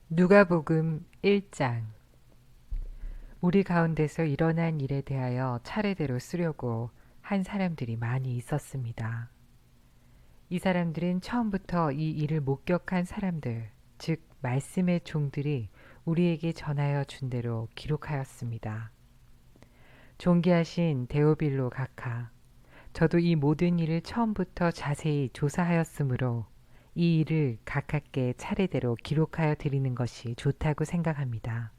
누가복음 1장. 우리 가운데서 일어난 일에 대하여 차례대로 쓰려고 한 사람들이 많이 있었습니다. 이 사람들은 처음부터 이 일을 목격한 사람들, 즉 말씀의 종들이 우리에게 전하여 준 대로 기록하였습니다. 존귀하신 데오빌로 각하, 저도 이 모든 일을 처음부터 자세히 조사하였으므로 이 일을 각하께 차례대로 기록하여 드리는 것이 좋다고 생각합니다.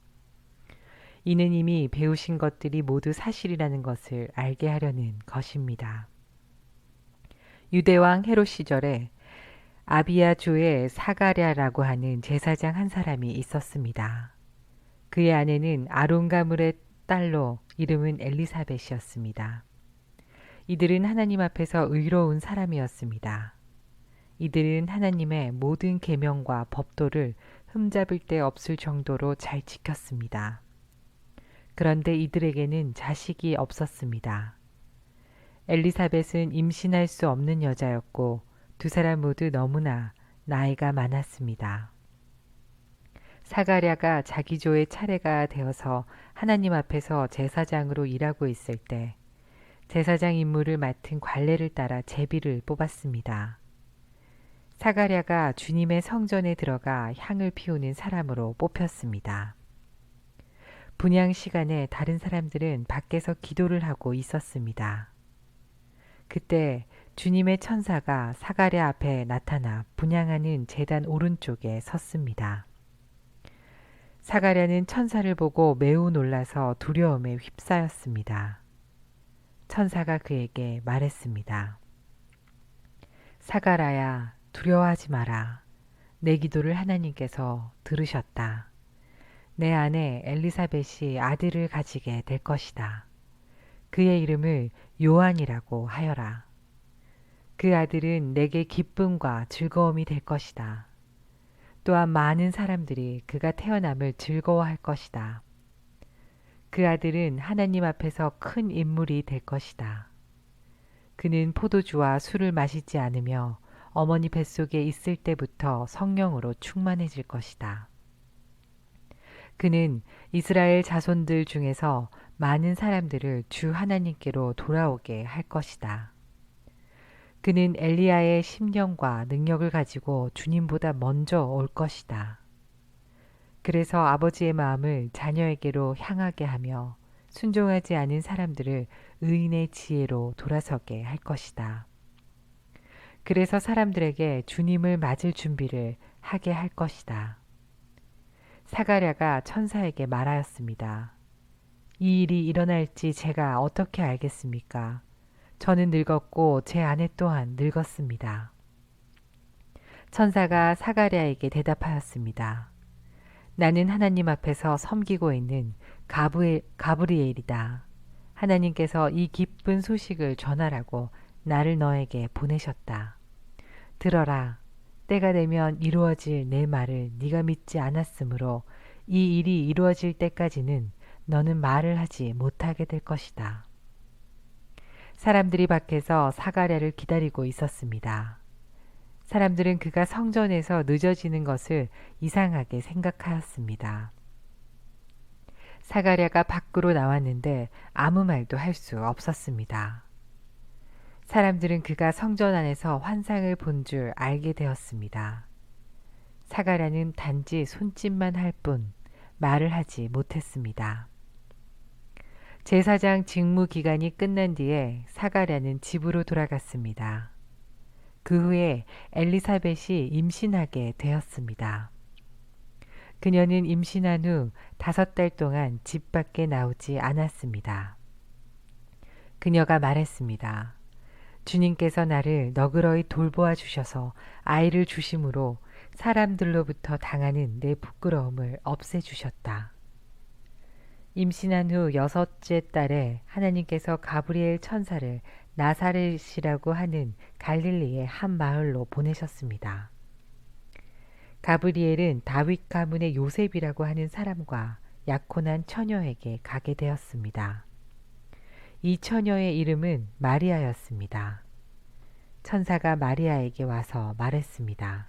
이는 이미 배우신 것들이 모두 사실이라는 것을 알게 하려는 것입니다. 유대왕 헤롯 시절에 아비야조의 사가랴라고 하는 제사장 한 사람이 있었습니다. 그의 아내는 아론 가물의 딸로 이름은 엘리사벳이었습니다. 이들은 하나님 앞에서 의로운 사람이었습니다. 이들은 하나님의 모든 계명과 법도를 흠잡을 데 없을 정도로 잘 지켰습니다. 그런데 이들에게는 자식이 없었습니다. 엘리사벳은 임신할 수 없는 여자였고 두 사람 모두 너무나 나이가 많았습니다. 사가랴가 자기 조의 차례가 되어서 하나님 앞에서 제사장으로 일하고 있을 때 제사장 임무를 맡은 관례를 따라 제비를 뽑았습니다. 사가랴가 주님의 성전에 들어가 향을 피우는 사람으로 뽑혔습니다. 분향 시간에 다른 사람들은 밖에서 기도를 하고 있었습니다. 그때 주님의 천사가 사가랴 앞에 나타나 분향하는 제단 오른쪽에 섰습니다. 사가랴는 천사를 보고 매우 놀라서 두려움에 휩싸였습니다. 천사가 그에게 말했습니다. 사가랴야, 두려워하지 마라. 내 기도를 하나님께서 들으셨다. 내 아내 엘리사벳이 아들을 가지게 될 것이다. 그의 이름을 요한이라고 하여라. 그 아들은 내게 기쁨과 즐거움이 될 것이다. 또한 많은 사람들이 그가 태어남을 즐거워할 것이다. 그 아들은 하나님 앞에서 큰 인물이 될 것이다. 그는 포도주와 술을 마시지 않으며 어머니 뱃속에 있을 때부터 성령으로 충만해질 것이다. 그는 이스라엘 자손들 중에서 많은 사람들을 주 하나님께로 돌아오게 할 것이다. 그는 엘리야의 심령과 능력을 가지고 주님보다 먼저 올 것이다. 그래서 아버지의 마음을 자녀에게로 향하게 하며 순종하지 않은 사람들을 의인의 지혜로 돌아서게 할 것이다. 그래서 사람들에게 주님을 맞을 준비를 하게 할 것이다. 사가랴가 천사에게 말하였습니다. 이 일이 일어날지 제가 어떻게 알겠습니까? 저는 늙었고 제 아내 또한 늙었습니다. 천사가 사가랴에게 대답하였습니다. 나는 하나님 앞에서 섬기고 있는 가브리엘이다. 하나님께서 이 기쁜 소식을 전하라고 나를 너에게 보내셨다. 들어라. 때가 되면 이루어질 내 말을 네가 믿지 않았으므로 이 일이 이루어질 때까지는 너는 말을 하지 못하게 될 것이다. 사람들이 밖에서 사가랴를 기다리고 있었습니다. 사람들은 그가 성전에서 늦어지는 것을 이상하게 생각하였습니다. 사가랴가 밖으로 나왔는데 아무 말도 할 수 없었습니다. 사람들은 그가 성전 안에서 환상을 본 줄 알게 되었습니다. 사가랴는 단지 손짓만 할 뿐 말을 하지 못했습니다. 제사장 직무 기간이 끝난 뒤에 사가랴는 집으로 돌아갔습니다. 그 후에 엘리사벳이 임신하게 되었습니다. 그녀는 임신한 후 5달 동안 집 밖에 나오지 않았습니다. 그녀가 말했습니다. 주님께서 나를 너그러이 돌보아 주셔서 아이를 주심으로 사람들로부터 당하는 내 부끄러움을 없애주셨다. 임신한 후 6째 달에 하나님께서 가브리엘 천사를 나사렛이라고 하는 갈릴리의 한 마을로 보내셨습니다. 가브리엘은 다윗 가문의 요셉이라고 하는 사람과 약혼한 처녀에게 가게 되었습니다. 이 처녀의 이름은 마리아였습니다. 천사가 마리아에게 와서 말했습니다.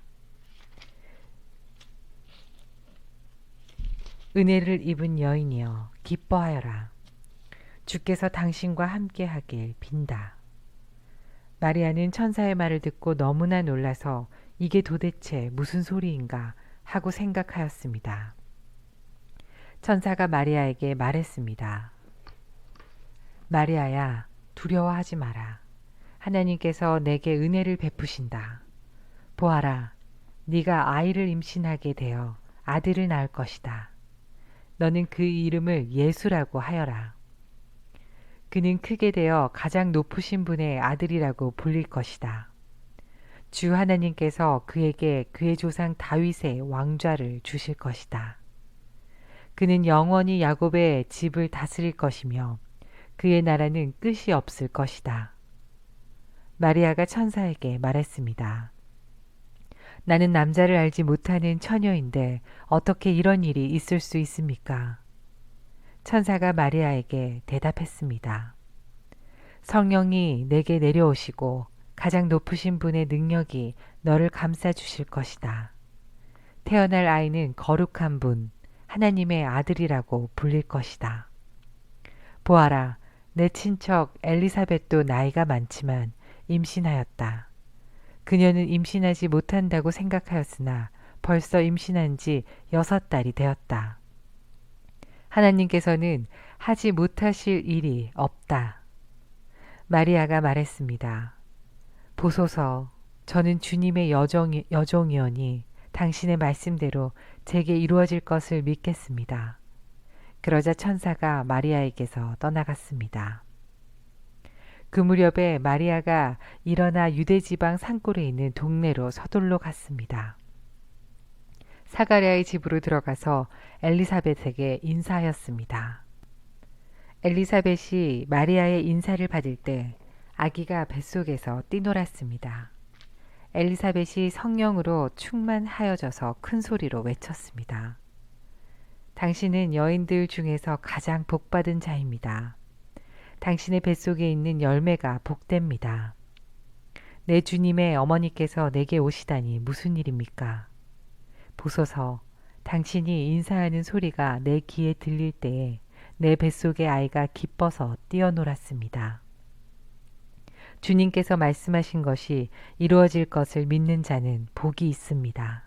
은혜를 입은 여인이여 기뻐하여라. 주께서 당신과 함께하길 빈다. 마리아는 천사의 말을 듣고 너무나 놀라서 이게 도대체 무슨 소리인가 하고 생각하였습니다. 천사가 마리아에게 말했습니다. 마리아야, 두려워하지 마라. 하나님께서 내게 은혜를 베푸신다. 보아라, 네가 아이를 임신하게 되어 아들을 낳을 것이다. 너는 그 이름을 예수라고 하여라. 그는 크게 되어 가장 높으신 분의 아들이라고 불릴 것이다. 주 하나님께서 그에게 그의 조상 다윗의 왕좌를 주실 것이다. 그는 영원히 야곱의 집을 다스릴 것이며 그의 나라는 끝이 없을 것이다. 마리아가 천사에게 말했습니다. 나는 남자를 알지 못하는 처녀인데 어떻게 이런 일이 있을 수 있습니까? 천사가 마리아에게 대답했습니다. 성령이 내게 내려오시고 가장 높으신 분의 능력이 너를 감싸 주실 것이다. 태어날 아이는 거룩한 분, 하나님의 아들이라고 불릴 것이다. 보아라, 내 친척 엘리사벳도 나이가 많지만 임신하였다. 그녀는 임신하지 못한다고 생각하였으나 벌써 임신한 지 6달이 되었다. 하나님께서는 하지 못하실 일이 없다. 마리아가 말했습니다. 보소서, 저는 주님의 여종이오니 당신의 말씀대로 제게 이루어질 것을 믿겠습니다. 그러자 천사가 마리아에게서 떠나갔습니다. 그 무렵에 마리아가 일어나 유대지방 산골에 있는 동네로 서둘러 갔습니다. 사가랴의 집으로 들어가서 엘리사벳에게 인사하였습니다. 엘리사벳이 마리아의 인사를 받을 때 아기가 뱃속에서 뛰놀았습니다. 엘리사벳이 성령으로 충만하여져서 큰 소리로 외쳤습니다. 당신은 여인들 중에서 가장 복받은 자입니다. 당신의 뱃속에 있는 열매가 복됩니다. 내 주님의 어머니께서 내게 오시다니 무슨 일입니까? 보소서, 당신이 인사하는 소리가 내 귀에 들릴 때에 내 뱃속의 아이가 기뻐서 뛰어놀았습니다. 주님께서 말씀하신 것이 이루어질 것을 믿는 자는 복이 있습니다.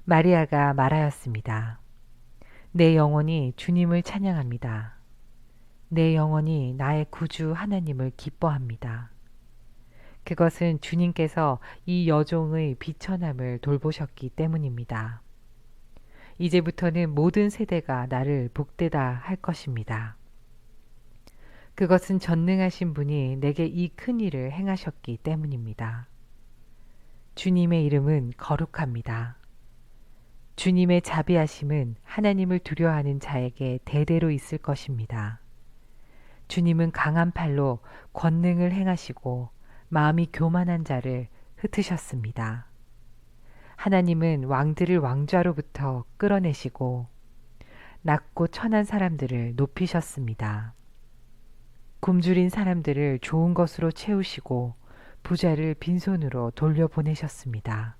마리아가 말하였습니다. 내 영혼이 주님을 찬양합니다. 내 영혼이 나의 구주 하나님을 기뻐합니다. 그것은 주님께서 이 여종의 비천함을 돌보셨기 때문입니다. 이제부터는 모든 세대가 나를 복되다 할 것입니다. 그것은 전능하신 분이 내게 이 큰 일을 행하셨기 때문입니다. 주님의 이름은 거룩합니다. 주님의 자비하심은 하나님을 두려워하는 자에게 대대로 있을 것입니다. 주님은 강한 팔로 권능을 행하시고 마음이 교만한 자를 흩으셨습니다. 하나님은 왕들을 왕좌로부터 끌어내시고 낮고 천한 사람들을 높이셨습니다. 굶주린 사람들을 좋은 것으로 채우시고 부자를 빈손으로 돌려보내셨습니다.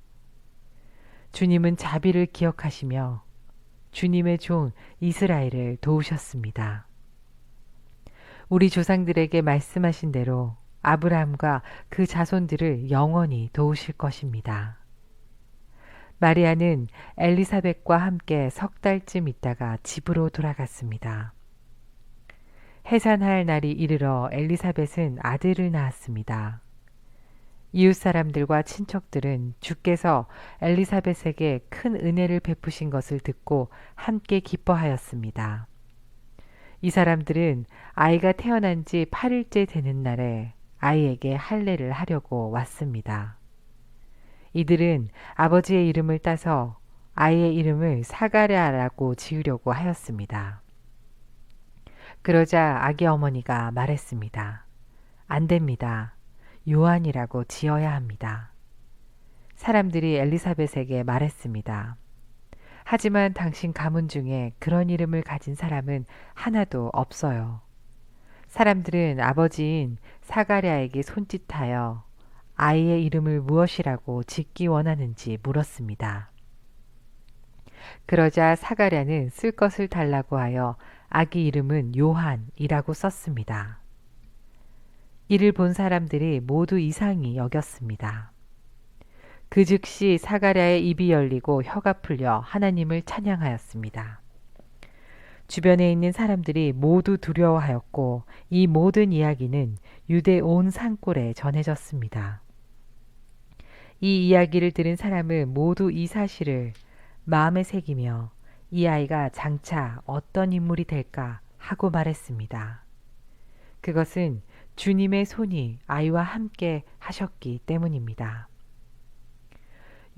주님은 자비를 기억하시며 주님의 종 이스라엘을 도우셨습니다. 우리 조상들에게 말씀하신 대로 아브라함과 그 자손들을 영원히 도우실 것입니다. 마리아는 엘리사벳과 함께 3달쯤 있다가 집으로 돌아갔습니다. 해산할 날이 이르러 엘리사벳은 아들을 낳았습니다. 이웃 사람들과 친척들은 주께서 엘리사벳에게 큰 은혜를 베푸신 것을 듣고 함께 기뻐하였습니다. 이 사람들은 아이가 태어난 지 8일째 되는 날에 아이에게 할례를 하려고 왔습니다. 이들은 아버지의 이름을 따서 아이의 이름을 사가랴라고 지으려고 하였습니다. 그러자 아기 어머니가 말했습니다. 안 됩니다. 요한이라고 지어야 합니다. 사람들이 엘리사벳에게 말했습니다. 하지만 당신 가문 중에 그런 이름을 가진 사람은 하나도 없어요. 사람들은 아버지인 사가랴에게 손짓하여 아이의 이름을 무엇이라고 짓기 원하는지 물었습니다. 그러자 사가랴는 쓸 것을 달라고 하여 아기 이름은 요한이라고 썼습니다. 이를 본 사람들이 모두 이상히 여겼습니다. 그 즉시 사가랴의 입이 열리고 혀가 풀려 하나님을 찬양하였습니다. 주변에 있는 사람들이 모두 두려워하였고 이 모든 이야기는 유대 온 산골에 전해졌습니다. 이 이야기를 들은 사람은 모두 이 사실을 마음에 새기며 이 아이가 장차 어떤 인물이 될까 하고 말했습니다. 그것은 주님의 손이 아이와 함께 하셨기 때문입니다.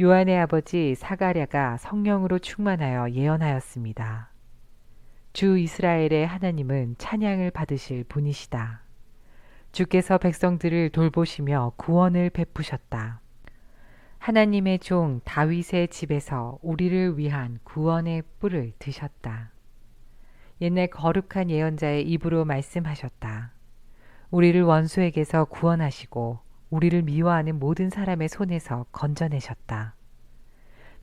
요한의 아버지 사가랴가 성령으로 충만하여 예언하였습니다. 주 이스라엘의 하나님은 찬양을 받으실 분이시다. 주께서 백성들을 돌보시며 구원을 베푸셨다. 하나님의 종 다윗의 집에서 우리를 위한 구원의 뿔을 드셨다. 옛날 거룩한 예언자의 입으로 말씀하셨다. 우리를 원수에게서 구원하시고 우리를 미워하는 모든 사람의 손에서 건져내셨다.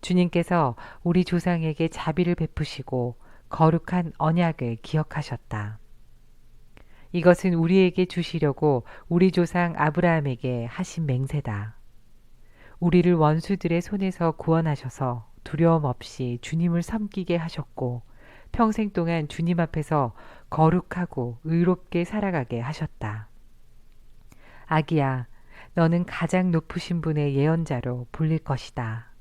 주님께서 우리 조상에게 자비를 베푸시고 거룩한 언약을 기억하셨다. 이것은 우리에게 주시려고 우리 조상 아브라함에게 하신 맹세다. 우리를 원수들의 손에서 구원하셔서 두려움 없이 주님을 섬기게 하셨고 평생 동안 주님 앞에서 거룩하고 의롭게 살아가게 하셨다. 아기야, 너는 가장 높으신 분의 예언자로 불릴 것이다.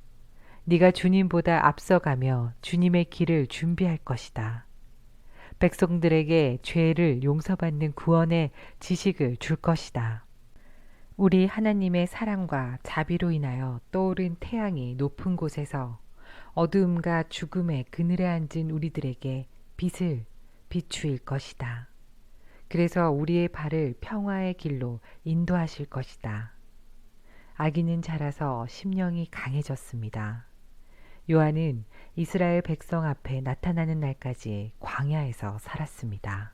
네가 주님보다 앞서가며 주님의 길을 준비할 것이다. 백성들에게 죄를 용서받는 구원의 지식을 줄 것이다. 우리 하나님의 사랑과 자비로 인하여 떠오른 태양이 높은 곳에서 어두움과 죽음의 그늘에 앉은 우리들에게 빛을 비추일 것이다. 그래서 우리의 발을 평화의 길로 인도하실 것이다. 아기는 자라서 심령이 강해졌습니다. 요한은 이스라엘 백성 앞에 나타나는 날까지 광야에서 살았습니다.